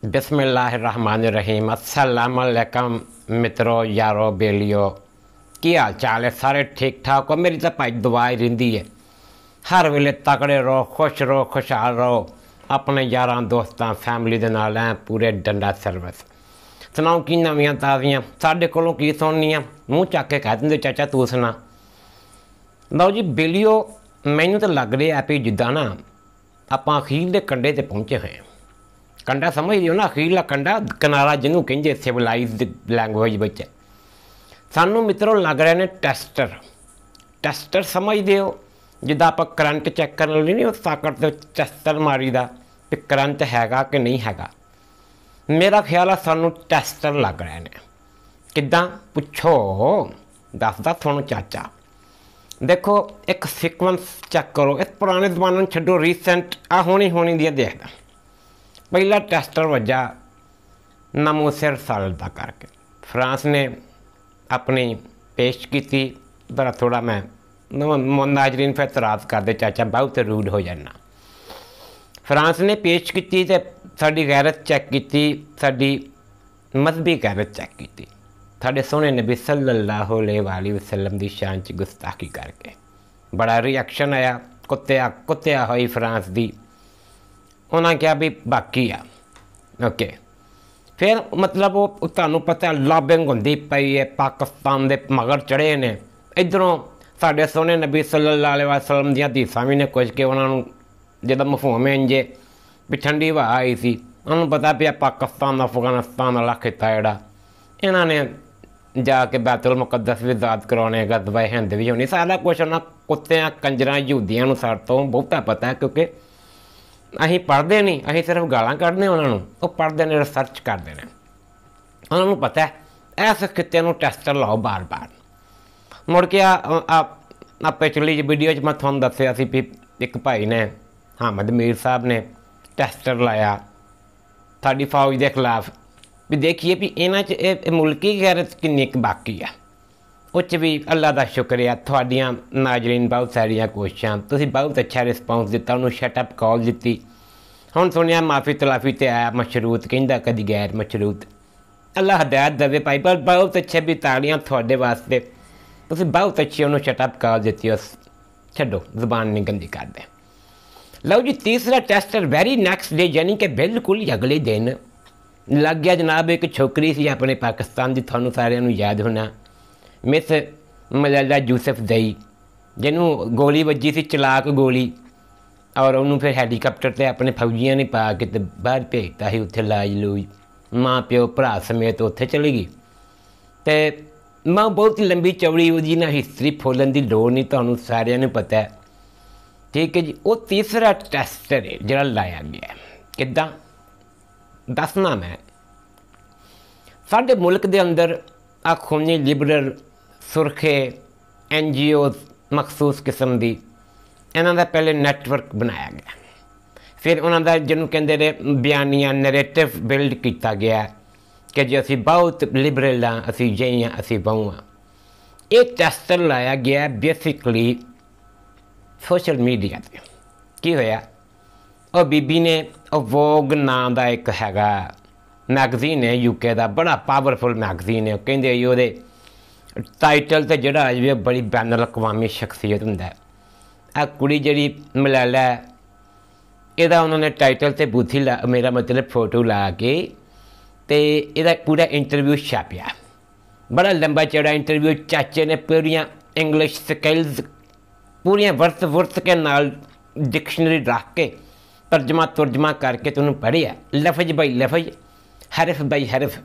बिस्मिल्लाहिर्रहमानिर्रहीम। अस्सलाम वालेकुम मित्रों, यारो, बेलियो, की हाल चाल है? सारे ठीक ठाक हो? मेरी तो भाई दुआ ही रही है, हर वेले तगड़े रहो, खुशहाल रहो, अपने यारां दोस्तां फैमिली दे नाल ऐ पूरे डंडा सर्विस। सुनाओ की नवियां ताज़ियां? साढ़े कोलों की सुननियां? मुँह चक के कह दिंदे चाचा तू सुना। लो जी बेलियो, मैनू तो लग रहा है भी जिद्दां ना आपां अखीर दे कंढे ते पहुँचे हुए हैं। कंढा समझ दिओ ना, अखीरला कंढा, किनारा जिन्हों कहेंगे सिविलाइज्ड लैंगुएज बच्चे। सानू मित्रों लग रहे ने टैस्टर समझते हो, जिदा आप करंट चैक करने लिए नहीं उस साकट से टैस्टर मारी दा कि करंट हैगा कि नहीं हैगा। मेरा ख्याल है सानू टैस्टर लग रहे हैं। किदां पुछो, दसदा सुनो चाचा। देखो एक सीक्वेंस चैक करो, इस पुराने जमाने छड्डो, रीसेंट आ होनी दी देखदा। पहला टैस्टर वजा नमो सिर साल का करके फ्रांस ने अपनी पेश की थी। जरा थोड़ा मैं नाजरीन फिर तराज कर दे चाचा, बहुत रूड हो जाना। फ्रांस ने पेश की थी, साड़ी गैरत चेक की, साड़ी मजहबी गैरत चेक की, साढ़े सोहने नबी सल्लल्लाहु अलैहि वसल्लम की शान च गुस्ताखी करके बड़ा रिएक्शन आया। कुत्तिया हुई फ्रांस की। उन्होंने कहा भी बाकी आ ओके। फिर मतलब वो तुहानू पता लॉबिंग होंदी पई है, पाकिस्तान दे मगर चढ़े ने। इधरों साढ़े सोहने नबी सल्लल्लाहु अलैहि वसल्लम दी हदीसां भी ने कुछ के उन्होंने जो मफहूम इंजे भी ठंडी हवा आई सी, उन्होंने पता भी पाकिस्तान अफगानिस्तान वाला खिता जोड़ा इन्होंने जाके बैतुल मुकद्दस भी आजाद करवाने, गज़वा हिंद भी होनी, सारा कुछ उन्होंने कुत्तियां कंजर यहूदियों सारे तो बहुता पता है, क्योंकि असीं पढ़ते नहीं, असीं सिर्फ गालां कढ़दे उन्होंने, वो पढ़ते हैं, रिसर्च करते हैं। उन्होंने पता है इस खिते में टैस्टर लाओ बार बार। मुड़ के आ पिछली वीडियो मैं थोड़ा दसिया सी भी एक भाई ने, हामिद मीर साहब ने टैस्टर लाया साड़ी फौज के खिलाफ भी। देखिए भी इन्होंने मुल्की गैरत किन्नी बाकी है। उस भी अल्लाह का शुक्रिया, थोड़ियां नाजरीन बहुत सारिया कोशिशां, तुसीं बहुत अच्छा रिस्पॉन्स दिता, उन्होंने शटअप कॉल दी। हुण सुनिया माफ़ी तलाफी तो आया मशरूत, कहता कभी गैर मशरूत। अल्लाह हदायत देवे भाई, पर बहुत अच्छे भी ताड़ियां थोड़े वास्ते, तुसीं बहुत अच्छी उन्होंने शटअप कॉल दी। उस छड्डो जबान नहीं गंदी करते। लो जी तीसरा टैस्टर वेरी नैक्सट डे, यानी कि बिल्कुल ही अगले दिन लग गया जनाब। एक छोकरी सी अपने पाकिस्तान की, थानू सारिਆਂ याद होना, मिस मलाला यूसुफ दई, जिन्हों गोली वजी सी, चलाक गोली, और उन्होंने फिर हैलीकॉप्टर से अपने फौजियों ने पा के बाहर भेजता ही, उत्थे लाज लूज, माँ प्यो भरा समेत उत्थे चली गई। तो माँ बहुत ही लंबी चौड़ी वो ना हिस्टरी फोलन की लोड़ नहीं, तो सारिਆਂ पता है। ठीक है जी, वो तीसरा टैस्टर है जो लाया गया। किदां दसना मैं, साढ़े मुल्क के अंदर आ खूनी लिबरल सुरखे NGOs मखसूस किस्म की, इन्हों का पहले नैटवर्क बनाया गया, फिर उन्होंने जिन्हों कहते रहे बयानिया नरेटिव बिल्ड किया गया कि जो असी बहुत लिबरल हाँ, असी यही हाँ, असी बहु हाँ। ये टैस्टर लाया गया बेसिकली सोशल मीडिया से। की होया, और बीबी ने वोग नाम का एक हैगा मैगजीन है UK का, बड़ा पावरफुल मैगजीन है, कहते ये टाइटल तो जोड़ा आ बड़ी बैन अवी शख्सियत होंगे। आ कुड़ी जी मलाला है, यदा उन्होंने टाइटल से बूथी ला, मेरा मतलब फोटो ला के यदा पूरा इंटरव्यू छापिया, बड़ा लंबा चौड़ा इंटरव्यू। चाचे ने पूरियाँ इंग्लिश स्किल्स पूरियाँ वर्त के नाल डिक्शनरी रख के तर्जमा करके तुम पढ़िया लफज बाई लफज, हरफ बाई हरफ।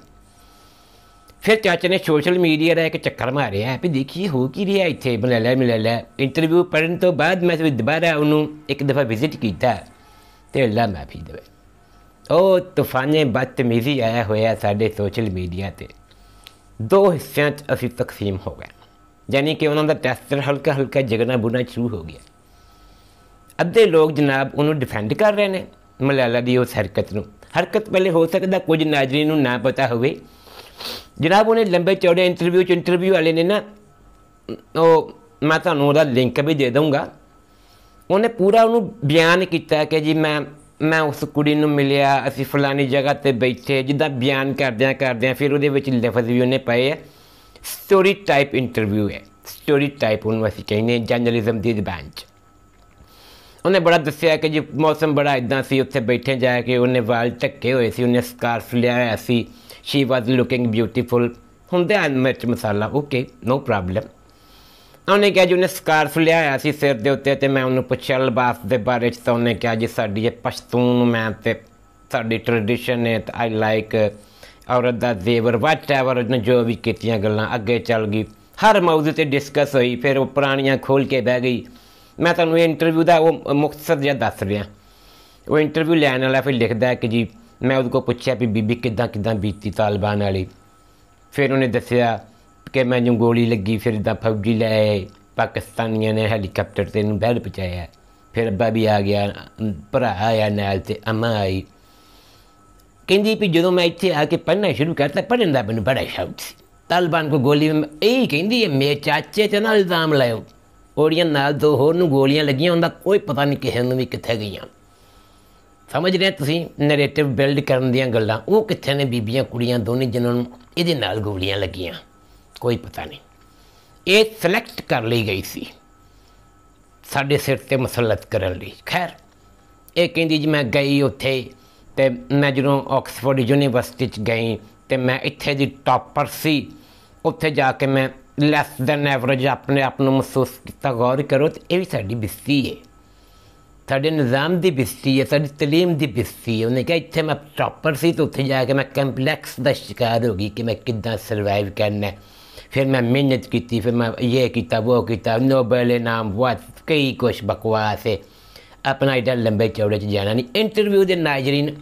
फिर चाचे ने सोशल मीडिया का एक चक्कर मारिया है भी देखिए हो कि रहा इतने मलाला। इंटरव्यू पढ़ने तो बाद मैं दोबारा उन्होंने एक दफ़ा विजिट किया, तो अल्लाह माफ़ी देवे, ओ तूफाने बदतमीजी आया होया साढ़े सोशल मीडिया से। दो हिस्सों असी तकसीम हो गए, यानी कि उन्होंने टैस्टर हल्का हल्का जगना बुना शुरू हो गया। अद्धे लोग जनाब उन्होंने डिफेंड कर रहे हैं मलाला की उस हरकत पहले हो सकता कुछ नाजरीन को ना पता हो जनाब। उन्हें लंबे चौड़े इंटरव्यू वाले ने ना, मैं तुम्हें लिंक भी दे दूँगा, उन्हें पूरा उन्होंने बयान किया कि जी मैं मैं उस कुड़ी नूं मिलिया, असीं फलानी जगह ते बैठे, जिद्दां बयान करदियां करदियां फिर उहदे विच लफज भी उन्हें पाए है। स्टोरी टाइप इंटरव्यू है, स्टोरी टाइप उन्होंने असीं कहने जर्नलिज्म की जबान च। उन्हें बड़ा दसिया कि जी मौसम बड़ा इदां सी, उत्थे बैठे जाके उन्हें वाल ढके हुए सी, उन्हें स्कार्फ लिया होया सी, शी वॉज लुकिंग ब्यूटीफुल, हुंदे हैं मिर्च मसाला, ओके नो प्रॉब्लम। उन्हें कहा जी उन्हें स्कार्फ लिया होया सी सिर दे उत्ते, ते मैं उन्हें पुछया लिबास के बारे च, तो उन्हें कहा जी साडी ये पश्तून मैं ते साडी ट्रेडिशन है, आई लाइक औरत का जेवर वट एवर, जो भी कीतियां गल्लां अगे चल गई, हर मौजू ते डिस्कस हुई, फिर वो पुरानियां खोल के बह गई। मैं तुहानूं इंटरव्यू का वो मुख्तसर जिहा दस रहा। वो इंटरव्यू लैन वाला फिर लिखदा है कि जी मैं उहदे को पुछया भी बीबी किद्दां किद्दां बीती तालिबान वाली, फिर उन्हें दसिया कि मैनूं गोली लगी, फिर इदां फौजी लै आए, पाकिस्तानियों ने हैलीकैप्टर ते इहनूं बहल पहुँचाया, फिर अब्बा भी आ गया, भरा आया नाल ते अम्मा आई। कहती भी जो मैं इत्थे आके पढ़ना शुरू करता, पढ़ने का मैनूं बड़ा शौक सी, तालिबान को गोली यही कहती है मेरे चाचे ते ना इल्ज़ाम लाओ, ओड़ियां नाल दो होर नूं गोलियां लगियां, उनका कोई पता नहीं किसी नूं भी कित्थे गईयां। समझ रहे तुसीं नरेटिव बिल्ड करन दियां गल्लां, वो कित्थे ने बीबियां कुड़ियां दोनों जिन्हां नूं इहदे नाल गोलियां लगियां, कोई पता नहीं। ये सिलेक्ट कर ली गई सी साडे सिर ते मुसलत करन लई। खैर ये कहती जी मैं गई उत्थे, ते मैं जो ऑक्सफोर्ड यूनीवर्सिटी च गई, तो मैं इत्थे दी टॉपर सी, उत्थे जाके मैं लैस दैन एवरेज अपने आप को महसूस किया। गौर करो तो यह भी साडी बिस्ती है, साडे निज़ाम की बिस्ती है, साडी तलीम की बिस्ती है। उन्हें कहा इत्थे मैं टॉपर सी, तो उत्थे जाके मैं कंपलैक्स का शिकार हो गई कि मैं किद्दां सर्वाइव करना है। फिर मैं मेहनत की, फिर मैं ये किया वो किया, नोबल इनाम वो कई कुछ बकवास है, अपना एडा लंबे चौड़े च जाना नहीं। इंटरव्यू के नाजरीन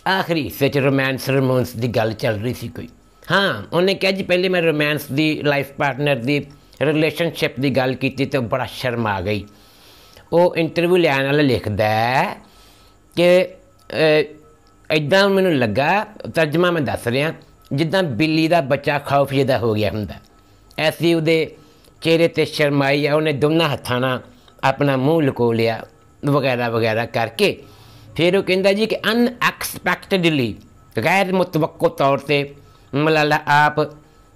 आखिरी हिस्से च रोमांस रोमांस की गल चल रही सी कोई। हाँ उन्हें कहा जी पहले मैं रोमांस की लाइफ पार्टनर की रिलेशनशिप की गल की, तो बड़ा शर्म आ गई। वो इंटरव्यू लैन वाला लिखदा है कि इदां मैनूं लगा, तर्जमा मैं दस रहा, जिद्दां बिल्ली का बच्चा खौफजदा हो गया हुंदा, ऐसी उहदे चेहरे ते शर्म आई है। उन्हें दोनों हत्थां नाल अपना मूँह लुको लिया वगैरह वगैरह करके, फिर वो कहता जी कि अनएक्सपैक्टडली गैर मुतवक्को तौर पर मलाला आप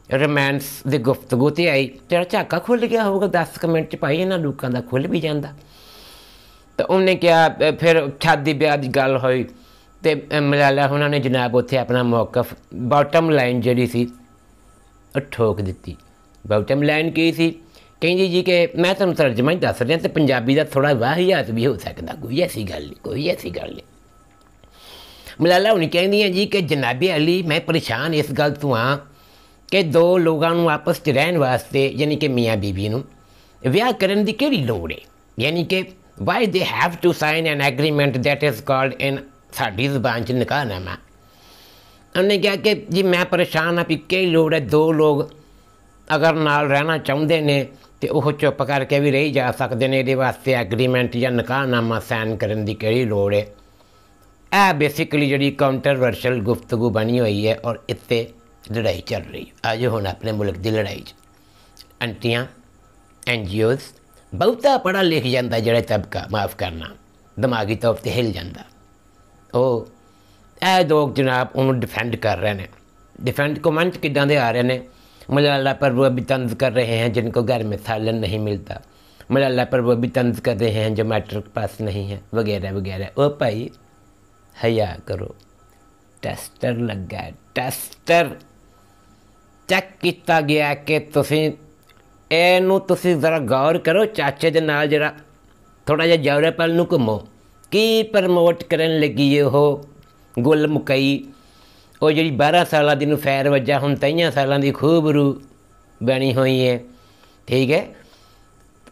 रोमांस की गुफ्तगू ते आई, तेरा झाका खुल गया होगा 10 मिनट च, भाई इन्हां लोकां दा खुल भी जाता। तो उन्हें क्या फिर शादी ब्याह की गल हुई, तो मलाला उन्होंने जनाब उत्थे अपना मौकफ बॉटम लाइन जी सी ठोक दी। बॉटम लाइन की सी, कहती जी कि मैं तुहानूं तर्जमा ही दस रहा, तो पंजाबी का थोड़ा वाहियात भी हो सकता, कोई ऐसी गल नहीं, कोई ऐसी गल नहीं। मलाला हुणी कहती हैं जी कि जनाबे अली मैं परेशान इस गल तो हाँ कि दो लोगों को आपस च रहन वास्ते यानी कि मियाँ बीबी नूं विआह करन दी किहड़ी लोड़ है, यानी कि why they have to sign an agreement that is called in साडी ज़बान च निकाहनामा। उन्हें कहा कि जी मैं परेशान हाँ भी कई लोड़ है, दो लोग अगर नाल रहना चाहते ने तो वह चुप करके भी रही जा सकते हैं, ये वास्ते एग्रीमेंट या निकाहनामा साइन करने की किहड़ी लोड़ है। यह बेसिकली जी काउंटरवर्शल गुफ्तगू बनी हुई है और इत्ते लड़ाई चल रही। आज हुण अपने मुल्क की लड़ाई आंटियां NGOs बहुता पढ़ा लिख जाता जोड़ा तबका माफ़ करना दिमागी तौर पर हिल जाता। ਉਹ ਇਹ लोग जनाब उन्होंने डिफेंड कर रहे हैं। डिफेंड कमेंट किदां दे आ रहे हैं, मलाला पर वो अभी तंज कर रहे हैं जिनको घर में सालन नहीं मिलता, मलाला पर वो भी तंज कर रहे हैं जो मैट्रिक पास नहीं है वगैरह वगैरह। ओ भाई हया करो, टेस्टर लगा है, टेस्टर चेक किया गया कि तुसीं इहनूं तुसीं जरा गौर करो, चाचे दे नाल जरा थोड़ा जिहा जौरे पल नूं घुमो की प्रमोट करन लगी है। वो गुल मुकई वो जी 12 साल की फैर वजा हुण 23 साल की खूब रू बनी हुई है। ठीक है,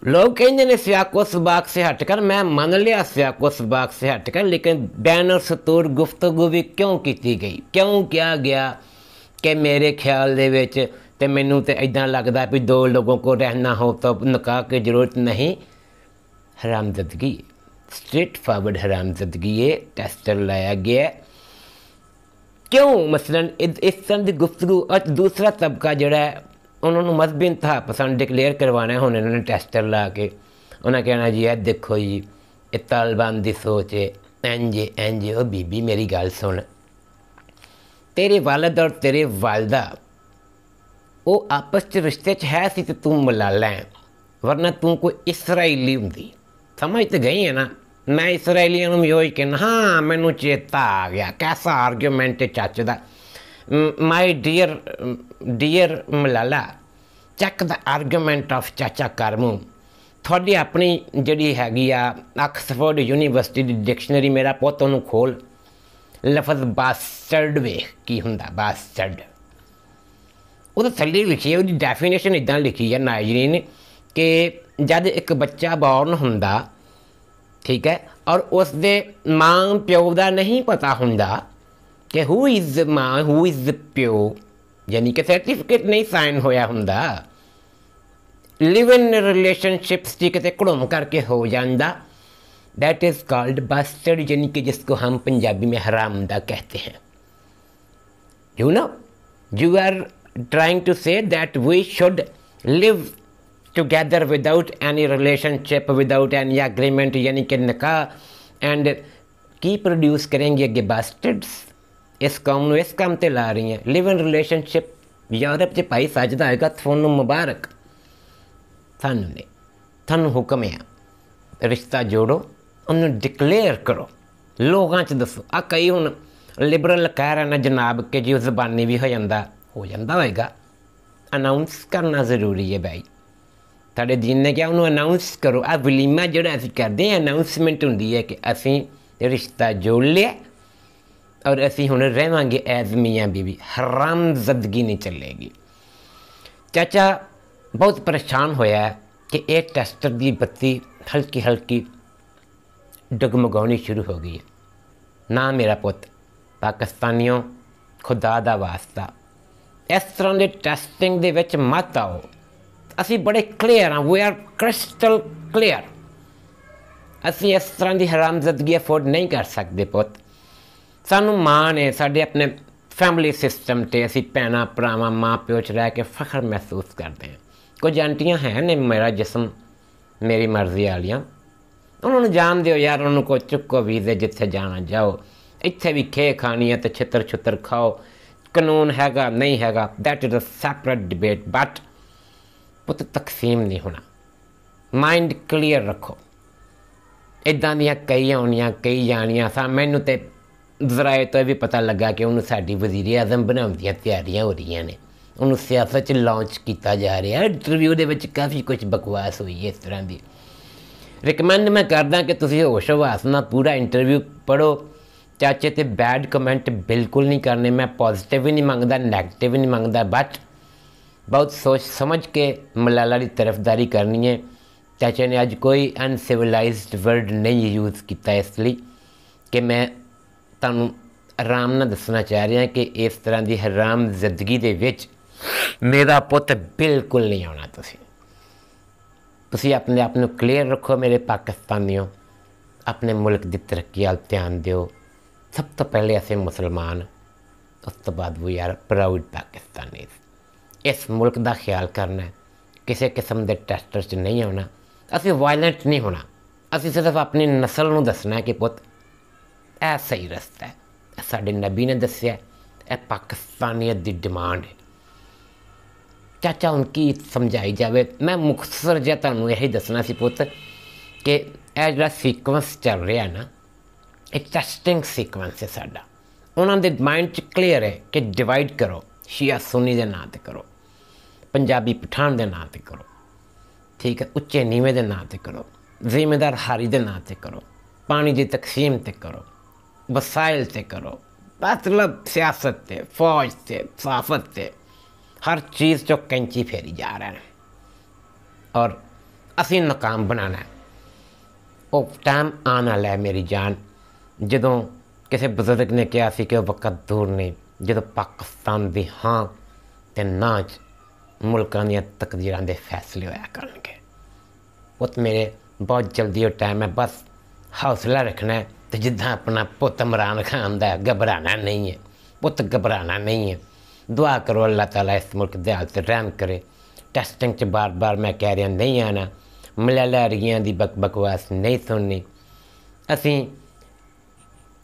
लोग कहते हैं सियाको सबाक से हटकर, मैं मान लिया सियाको सबाक से हटकर, लेकिन बैनर सतूर गुफ्तगू भी क्यों की गई, क्यों किया गया कि मेरे ख्याल दे विच ते मैनूं ते इदां लगदा भी दो लोगों को रहना हो तो निकाह की जरूरत नहीं। हरामददगी, स्ट्रेट फॉरवर्ड हरामददगी है, टेस्टर लाया गया। क्यों मसलन इस तरह की गुफ्तगू। और दूसरा तबका जोड़ा है उन्होंने मजहबी इंतहा पसंद डिकलेयर करवाना है, हुण इन्होंने टेस्टर ला के उन्हें कहना जी है देखो जी ये तालिबान की सोच है, इंज ओ बीबी मेरी गल सुन, तेरे वालिद और तेरे वालदा वो आपस च रिश्ते च है सी ते तू मलाला है, वरना तू कोई इसराइली होंदी। समझ तो गई है ना। मैं इसराइलियों में यो ही कहना, हाँ मैनू चेता आ गया कैसा आर्ग्यूमेंट है चाचे दा। My dear Malala, check the argument of चाचा करमू। थोड़ी अपनी जी हैगी आ ऑक्सफोर्ड यूनीवर्सिटी की डिक्शनरी मेरा पुत उन्होंने खोल, लफज बास्टर्ड वेख की हुंदा बास्टर्ड। वो थल्ले लिखी है, उसकी डेफिनेशन इदा लिखी है नाजरीन कि जब एक बच्चा बॉर्न हुंदा, ठीक है, और उसके माँ प्यो का नहीं पता हुंदा कि हु इज़ माँ हु इज़ प्यो, यानी कि सर्टिफिकेट नहीं साइन होया हुंदा, लिव इन रिलेशनशिप्स की कितने घड़ुम करके हो जाता, दैट इज़ कॉल्ड बास्टर्ड, यानी कि जिसको हम पंजाबी में हरामदा कहते हैं। You know, you are trying to say that we should live together without any relationship, without any agreement, यानी कि निकाह, एंड की प्रोड्यूस करेंगे अगे बास्टर्ड्स। इस कौम इस काम ते ला रही हैं, लिव इन रिलेशनशिप। यूरोप च भाई सजदा होएगा थोनू मुबारक, थानू नहीं, थानू हुक्म है रिश्ता जोड़ो, उन्होंने डिकलेयर करो, लोगों च दसो। आ कई हुण लिबरल कह रहे हैं जनाब कि जी जबानी भी हो जाता होएगा, अनाउंस करना ज़रूरी है भाई। साढ़े दीन ने क्या उन्होंने अनाउंस करो। आ वलीमा जोड़ा असीं करते हैं, अनाउंसमेंट होंदी है कि असीं रिश्ता जोड़ लिया और असीं हुण रहांगे एज मियाँ बीवी, हरामज़दगी नहीं चलेगी। चाचा बहुत परेशान होया है कि एक टेस्टर की बत्ती हल्की हल्की डगमगानी शुरू हो गई है। ना मेरा पुत, पाकिस्तानियों खुदा दा वास्ता इस तरह के टेस्टिंग दे विच मत आओ। असी बड़े क्लीयर हाँ, वी आर क्रिस्टल क्लीयर। असी इस तरह की हरामज़दगी अफोर्ड नहीं कर सकते पुत। सानू माण है साडे अपने फैमिली सिस्टम ते, असी भैणां भरावां माँ प्यो च रह के फख्र महसूस करते हैं। कुछ आंटियां हैं ने मेरा जिसम मेरी मर्जी वालियां, उन्होंने जान दो यार, उन्होंने को चुको वीज़े जिथे जाना जाओ, इत्थे भी खे खानी है तो छितर छुतर खाओ, कानून हैगा नहीं हैगा, that is a separate debate. But पुत तकसीम नहीं होना, माइंड क्लीयर रखो। इदां दियां कई आउणियां कई जानियां सा, मैनू तो जराए तो भी पता लगा कि उन्होंने साडी वज़ीर आज़म बनाउण दियां तैयारियां हो रही ने, उन्होंने सियासत च लॉन्च किया जा रहा है। इंटरव्यू दे विच काफ़ी कुछ बकवास हुई है इस तरह की। रिकमेंड मैं करदा कि तुसीं होश हवास नाल पूरा इंटरव्यू पढ़ो। चाचे ते बैड कमेंट बिल्कुल नहीं करने, मैं पॉजिटिव भी नहीं मंगदा नैगेटिव भी नहीं मंगदा, बट बहुत सोच समझ के मलाला की तरफदारी करनी है। चाचे ने अज कोई अनसिविलाइज्ड वर्ड नहीं यूज़ किया, इसलिए कि मैं तुहानूं आराम नाल दसना चाह रहा कि इस तरह की हराम जिंदगी दे विच मेरा पुत बिल्कुल नहीं आना। तुसीं अपने आप को क्लीयर रखो मेरे पाकिस्तानियों, अपने मुल्क की तरक्की वाल ध्यान दिओ। सब तो पहले असीं मुसलमान, उस तो बाद वी आर प्राउड पाकिस्तानी। इस मुल्क का ख्याल करना है, किसी किस्म के टेस्टर च नहीं आना, असीं वायलेंट नहीं होना, असीं सिर्फ अपनी नस्ल को दसना है कि पुत यह सही रस्ता है, साडे नबी ने दस्या, यह पाकिस्तानीयत की डिमांड है। चाचा उनकी समझाई जाए। मैं मुख्तसर जिहा तुहानूं यही दसना सी पुत कि यह जिहड़ा सीक्वेंस चल रहा है ना, एक टेस्टिंग सीक्वेंस है साडा। उन्होंने माइंड च क्लीयर है कि डिवाइड करो, शिया सुन्नी के नाम पर करो, पंजाबी पठान के नाम पर करो, ठीक है, उच्चे नीवें के नाम पर करो, जिम्मेदार हारी के नाम पर करो, पानी की तकसीम ते करो, वसाइल ते करो, मतलब सियासत ते, फौज ते, सहाफत ते, हर चीज़ जो कैंची फेरी जा रहा है और असीं नाकाम बनाना है। वो टाइम आने वाला है मेरी जान, जदों किसी बजुर्ग ने कहा सी कि वक़्त दूर नहीं, जदों पाकिस्तान दी हाँ ते ना च मुल्कां दीयां तकदीरां दे फैसले होया करनगे। पुत मेरे बहुत जल्दी वो टाइम है, बस हौसला रखना है। तो जिद्दां अपना पुत इमरान खान दा घबराना नहीं है, पुत घबराना नहीं है। दुआ करो अल्लाह ताला इस मुल्क दे हाल ते रहम करे। टेस्टिंग च बार बार मैं कह रहा नहीं आना, मलाला रियां दी बकवास नहीं सुननी। असीं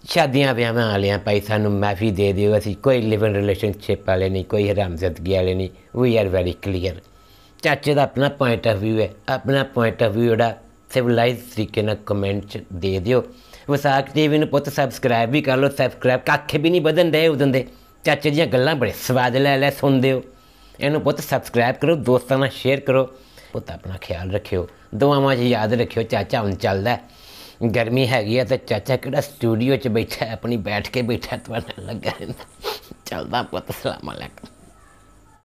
शादियां ब्याहां वालियां भाई सानू माफ़ी दे दिओ, असीं कोई लिविंग रिलेशनशिप वाले नहीं, कोई हरामज़दगी वाले नहीं। We are very clear. चाचे का अपना पॉइंट ऑफ व्यू है, अपना पॉइंट ऑफ व्यू जोड़ा सिविलाइज तरीके नाल कमेंट च दे दिओ। विसाख टीवी नूं पुत्त सबसक्राइब भी कर लो, सबसक्राइब कक्ख भी नहीं बधन दे उदन दे। चाचे दियां गल्लां बड़े स्वाद लै सुनदे हो। इनू पुत्त सबसक्राइब करो, दोस्तां नाल शेयर करो। पुत्त अपना ख्याल रखियो, दुआवां च याद रखियो। चाचा हुण चलदा, गर्मी हैगी है तो चाचा किहड़ा स्टूडियो च बैठा है, अपनी बैठ के बैठा तुहाडे नाल लग्गा रहिंदा। चलदा पुत्त, अस्सलाम वालेकुम।